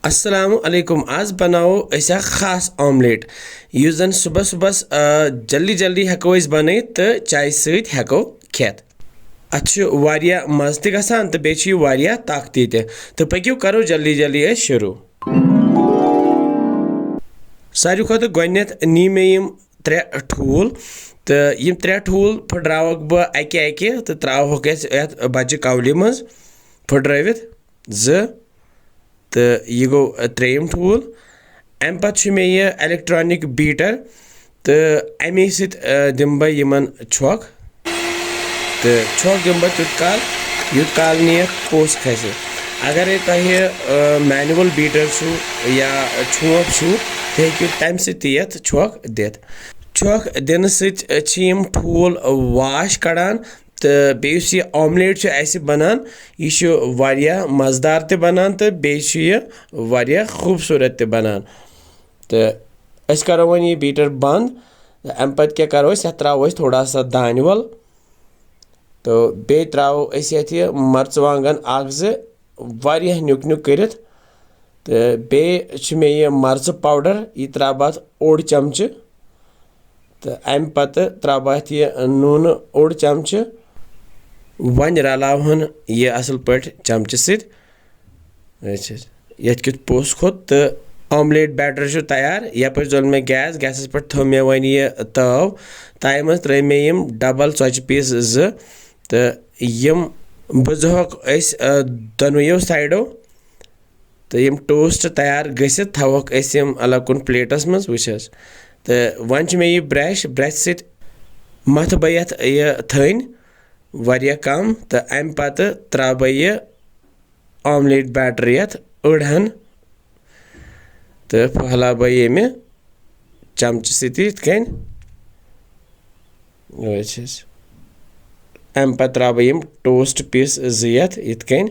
अस्सलामु अलैकुम आज बनाओ ऐसा खास ऑमलेट युस जन सुबह सुबह जल्दी जल्दी हेको इस बनाई तो चाय सहित हेको खेत अच्छे वारिया मज़ ते गसान तो बेची वारिया ताकती ते तो पक्यू करो जल्दी जल्दी शुरू सारी खुद गोनेत नी मे यम त्रे ठूल तो यम त्रे ठूल फुटरावक बह अके अके तो त्रावक यत बच्चे कवलि मज फुटरवित तो यह गो त्रेयम ठूल अम पे मे यह इलेक्ट्रॉनिक बीटर तो अमे दिम बह यमन छक तो छक दिम बह यूत काल नीर पोस खस अगर तुम मैनुअल बीटर या छोंप तो हेकू तम सत छक दित छक दिन सम ठूल वाश कड़ान तो बेस यह ऑमलेट ऐसे बनान यह मज़ेदार ते बनान तो बेस यह खूबसूरत ते बनान तो अस करो वन यह बीटर बंद अम पे क्या करो त्रो थोड़ा सा दान वल तो बे त्रो यह मर्चवांगन वारिया नुक नुक करित तो बे मे यह मर्च पाउडर यह त्रा बह ओड़ चमच तो अम पत त्रा बह यह नून ओड़ चमच वन रलावन यह असल पे चमच सत युत पोस खोत तो ऑमलेट बैटर तैयार यप जोल मे गैस पे थो मे वन यह तव तय मज त्र मे यम डबल चौच पीस तो यम बुजहक दोनों साइडो तो यम टोस्ट तैयार गसित थवक यम अलग कुन प्लेटस मज वुच तो वन मे यह ब्रश सत मथ बह यह थन वारिया कम तो अम पत त्रा बह यह ऑमलेट बैटर यथ अड़हन तो फहला बह ये चमच सतन अम पत त्रा बह यम टोस्ट पीस यथ इतकन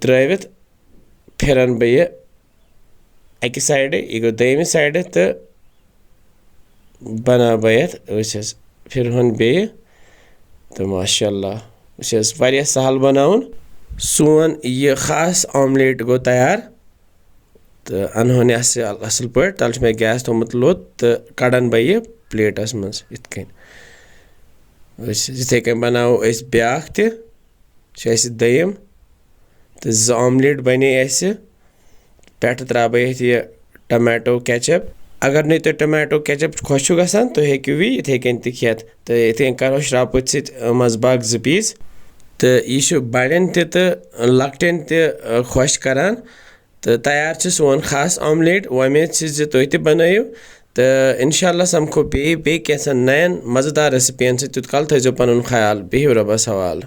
त्रवित फिरन बह यह अकि साइड यह गो दम साइड तो बना बह यथ वुच फिरहन बे तो माशाअल्लाह वुच वारिया सहल बनाउन सोन यह खास ऑमलेट गो तैयार तो अनहोन असल पे तल मे गैस थोमुत लोत तो कड़न बह यह प्लेटस मज इतकन इथे कन बनाओ ब्याख दम तो ज ऑमलेट बने पे त्रा बह यह टमाटो केचप अगर नहीं तो टमाटो केचप खुश गसान तो हेकू भी इथे कन खेत तो इथे करो श्रापुत सत मजबाग ज पीस तो यह बड़न तो लकटन खुश करान तो तैयार सोन खास ऑमलेट उम्मीद तुम ते बनाइयो तो इंशाल्लाह समखो बे कैसन नयन मज़ेदार रेसिपियन तुत कल थो पन ख्याल बिहिव रबस हवाल।